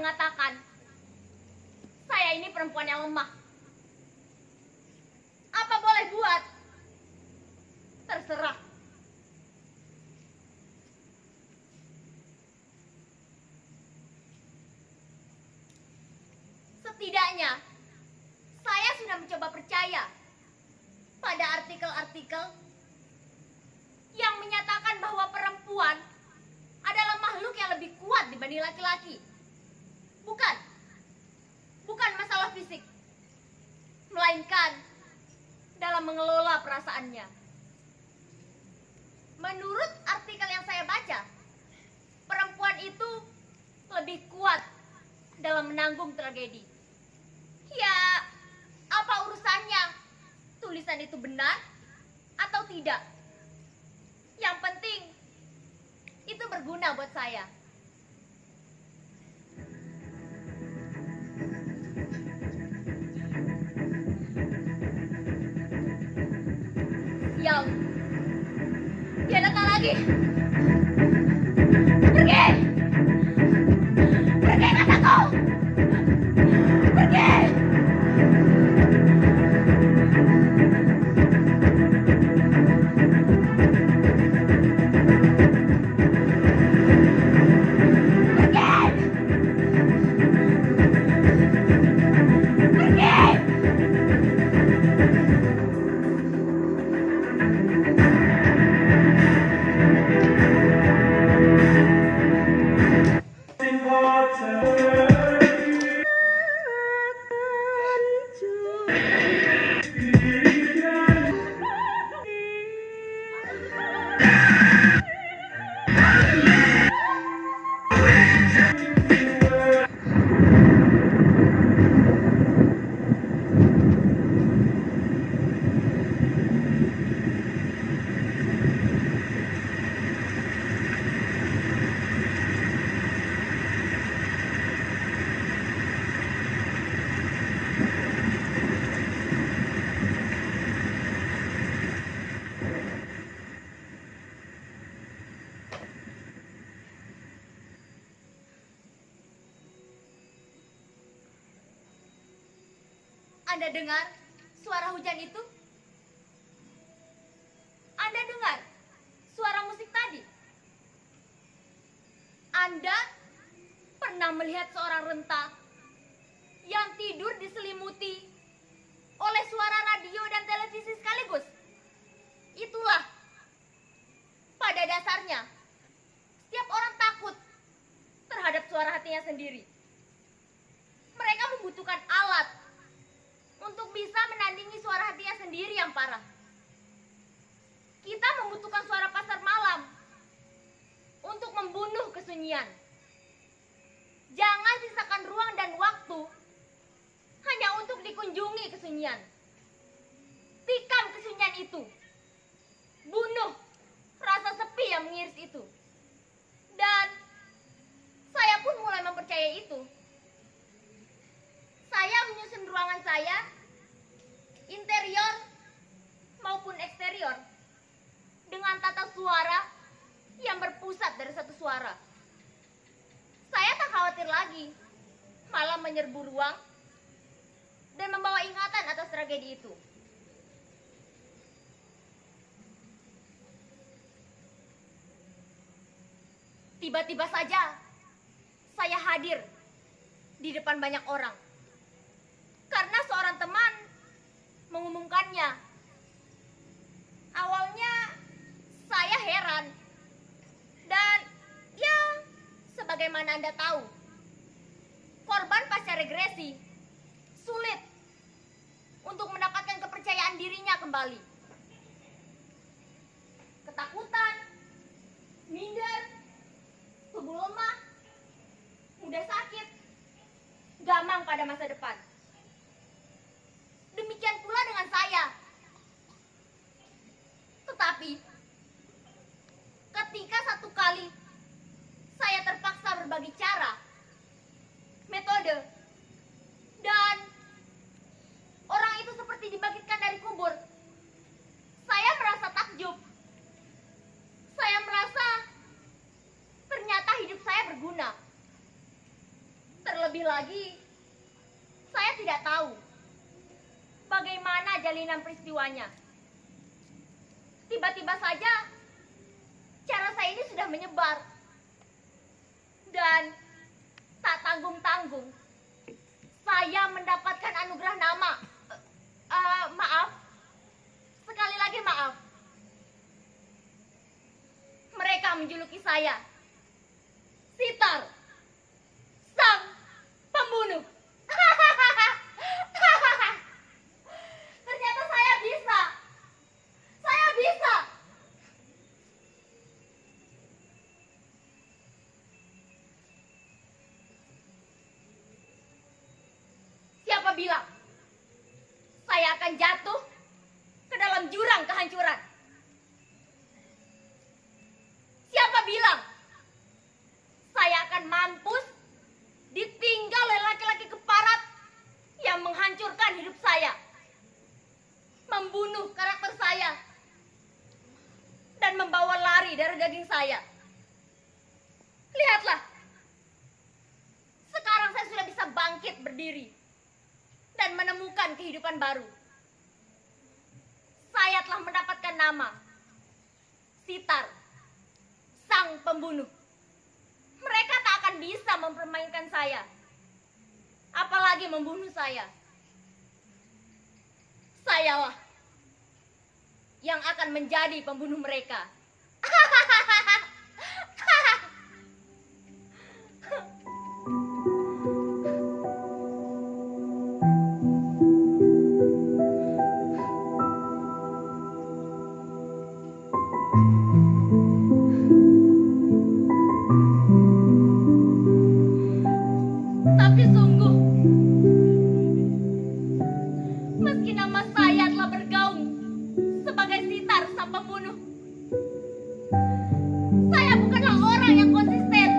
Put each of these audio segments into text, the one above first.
mengatakan saya ini perempuan yang lemah. Apa boleh buat? Terserah. Setidaknya saya sudah mencoba percaya pada artikel-artikel yang menyatakan bahwa perempuan adalah makhluk yang lebih kuat dibanding laki-laki. Bukan masalah fisik, melainkan dalam mengelola perasaannya. Menurut artikel yang saya baca, perempuan itu lebih kuat dalam menanggung tragedi. Ya, apa urusannya tulisan itu benar atau tidak? Yang penting itu berguna buat saya. Sial, dia datang lagi. Pergi! Pergi kataku! Pergi! Anda dengar suara hujan itu? Anda dengar suara musik tadi? Anda pernah melihat seorang renta yang tidur diselimuti oleh suara radio dan televisi sekaligus? Itulah, pada dasarnya, setiap orang takut terhadap suara hatinya sendiri. Mereka membutuhkan alat untuk bisa menandingi suara hatinya sendiri yang parah. Kita membutuhkan suara pasar malam untuk membunuh kesunyian. Jangan sisakan ruang dan waktu hanya untuk dikunjungi kesunyian. Tikam kesunyian itu. Bunuh rasa sepi yang mengiris itu. Dan saya pun mulai mempercayai itu. Saya menyusun ruangan saya, interior maupun eksterior, dengan tata suara yang berpusat dari satu suara. Saya tak khawatir lagi, malah menyerbu ruang dan membawa ingatan atas tragedi itu. Tiba-tiba saja, saya hadir di depan banyak orang. Karena seorang teman mengumumkannya. Awalnya saya heran. Dan ya, sebagaimana Anda tahu, korban pasca regresi sulit untuk mendapatkan kepercayaan dirinya kembali. Ketakutan, minder, tubuh lemah, mudah sakit, gamang pada masa depan. Demikian pula dengan saya. Tetapi, ketika satu kali saya terpaksa berbagi cara, metode, dan orang itu seperti dibangkitkan dari kubur, saya merasa takjub. Saya merasa ternyata hidup saya berguna. Terlebih lagi, saya tidak tahu bagaimana jalinan peristiwanya. Tiba-tiba saja cara saya ini sudah menyebar. Dan tak tanggung-tanggung saya mendapatkan anugerah nama. Maaf. Sekali lagi maaf. Mereka menjuluki saya Sitar, sang pembunuh. Ternyata saya bisa. Saya bisa. Siapa bilang saya akan jatuh ke dalam jurang kehancuran? Siapa bilang saya akan mampus ditinggal oleh laki-laki keparat yang menghancurkan hidup saya, membunuh karakter saya, dan membawa lari darah daging saya? Lihatlah, sekarang saya sudah bisa bangkit berdiri dan menemukan kehidupan baru. Saya telah mendapatkan nama Sitar, sang pembunuh. Mereka tak akan bisa mempermainkan saya, apalagi membunuh saya. Sayalah yang akan menjadi pembunuh mereka. Tapi sungguh, meski nama saya telah bergaung sebagai Sitar sang pembunuh, saya bukanlah orang yang konsisten.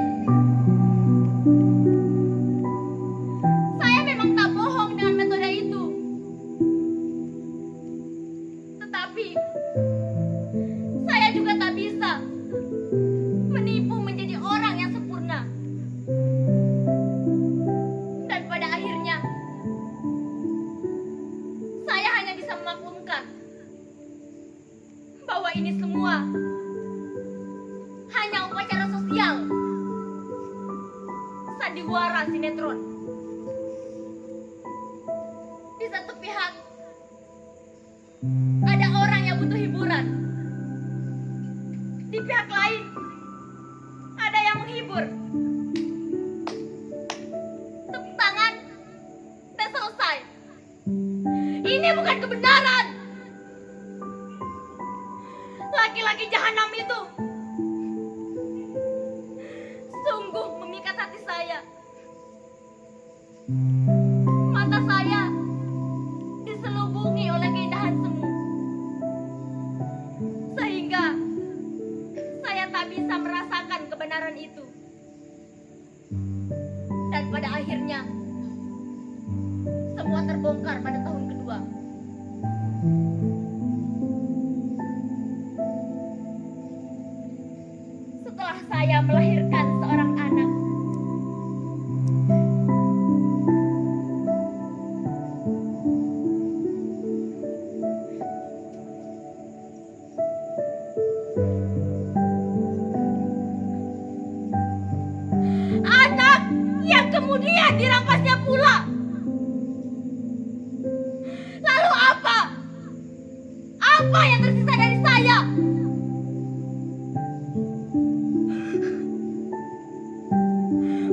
Saya memang tak bohong dengan metode itu. Tetapi saya juga tak bisa menipu menjadi orang yang sempurna. Dan pada akhirnya saya hanya bisa memaklumkan bahwa ini semua hanya upacara sosial, sandiwara sinetron. Di satu pihak ada orang yang butuh hiburan, di pihak lain ada yang menghibur. Tepuk tangan dan selesai. Ini bukan kebenaran. Laki-laki jahanam itu sungguh memikat hati saya. Mata saya diselubungi oleh keindahan semu, sehingga saya tak bisa merasakan kebenaran itu. Dan pada akhirnya semua terbongkar pada tahun kedua. Setelah saya melahirkan seorang anak, anak yang kemudian dirampasnya pula. Lalu apa? Apa yang tersisa dari saya?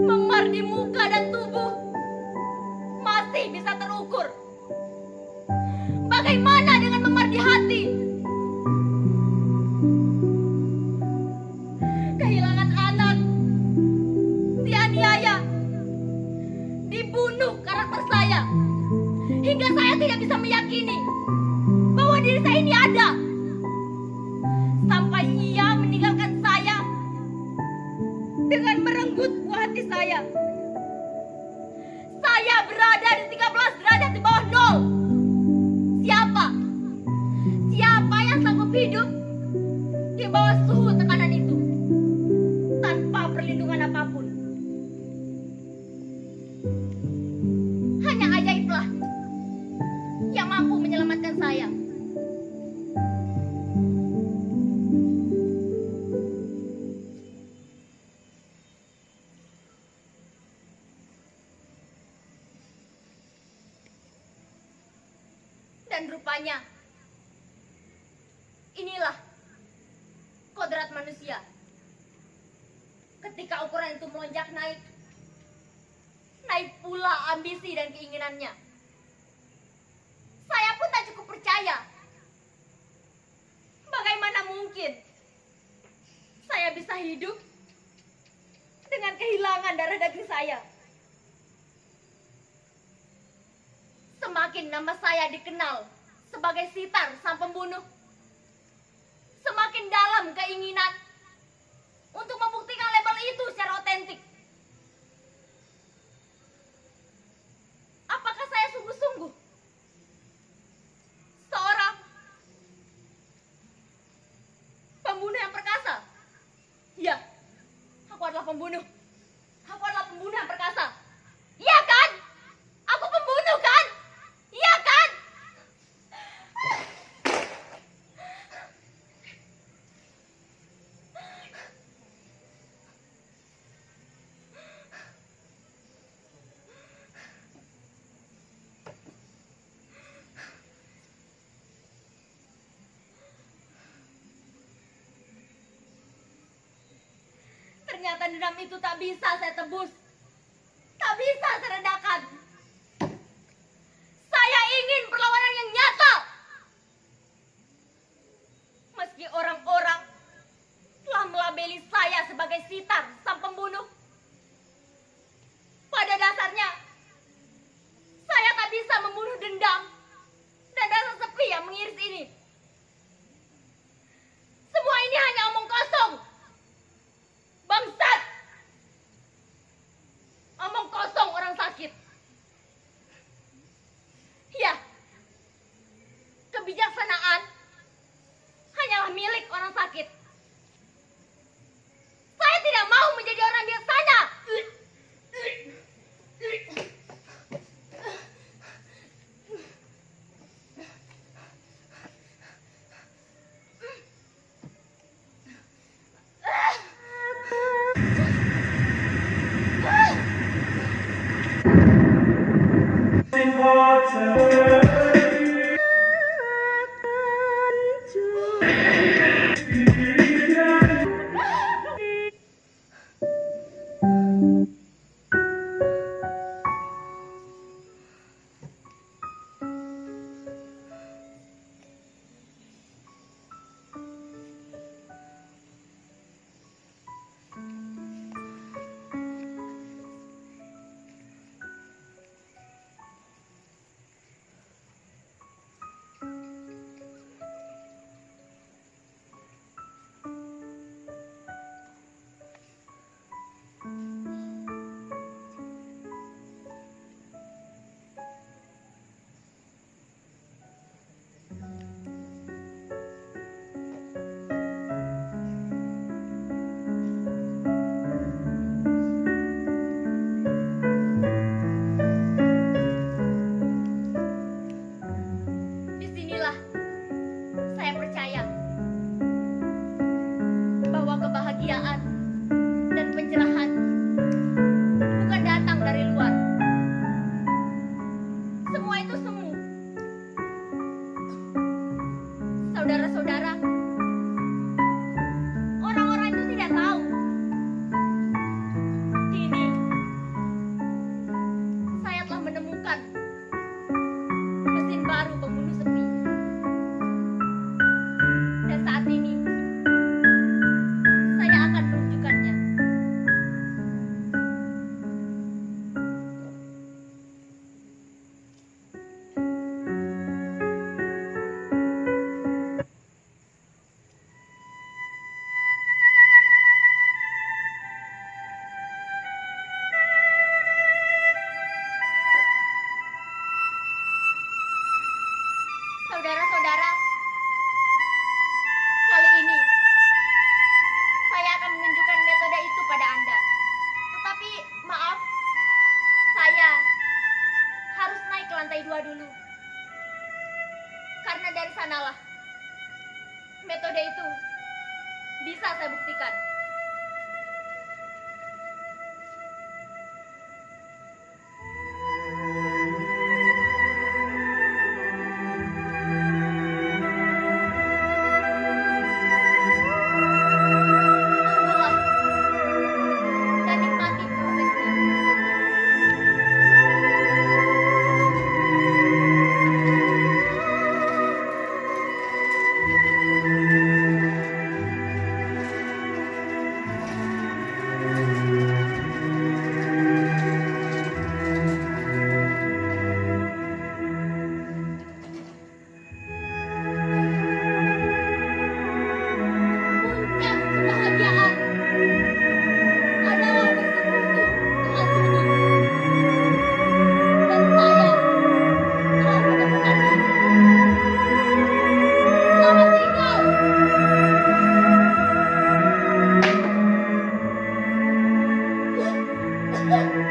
Memar di muka dan tubuh masih bisa terukur. Bagaimana dengan memar di hati? Kehilangan anak, dianiaya, dibunuh karakter saya, hingga saya tidak bisa meyakini bahwa diri saya ini ada. Sampai ia meninggalkan saya dengan merenggut buah hati saya. Saya berada di 13 derajat di bawah nol. Siapa? Siapa yang sanggup hidup di bawah suhu tekanan itu tanpa perlindungan apapun? Dan rupanya, inilah kodrat manusia. Ketika ukuran itu melonjak naik, naik pula ambisi dan keinginannya. Saya pun tak cukup percaya. Bagaimana mungkin saya bisa hidup dengan kehilangan darah daging saya? Semakin nama saya dikenal sebagai Sitar sang pembunuh, semakin dalam keinginan untuk membuktikan label itu secara otentik. Apakah saya sungguh-sungguh seorang pembunuh yang perkasa? Ya, aku adalah pembunuh. Aku adalah pembunuh yang perkasa. Iya kan? Aku pembunuh kan? Iya kan? Ternyata dendam itu tak bisa saya tebus. Tak bisa saya redakan. Saya ingin perlawanan yang nyata. Meski orang-orang telah melabeli saya sebagai Sitar sang pembunuh, pada dasarnya saya tak bisa membunuh dendam dan rasa sepi yang mengiris ini. Semua ini hanya omong kosong. Bangsat! Omong kosong orang sakit. Ya, kebijaksanaan hanyalah milik orang sakit. Saya tidak mau menjadi orang bijaksana. Disinilah saya percaya bahwa kebahagiaan dan pencerahan bukan datang dari luar. Semua itu semu. Saudara-saudara, orang-orang itu tidak tahu. Kini, saya telah menemukan mesin baru pembunuh sepi. Dan saat ini, saya akan menunjukkannya. Saudara-saudara, kali ini saya akan menunjukkan metode itu pada Anda. Tetapi maaf, saya harus naik ke lantai 2 dulu. Karena dari sanalah metode itu bisa saya buktikan. aku.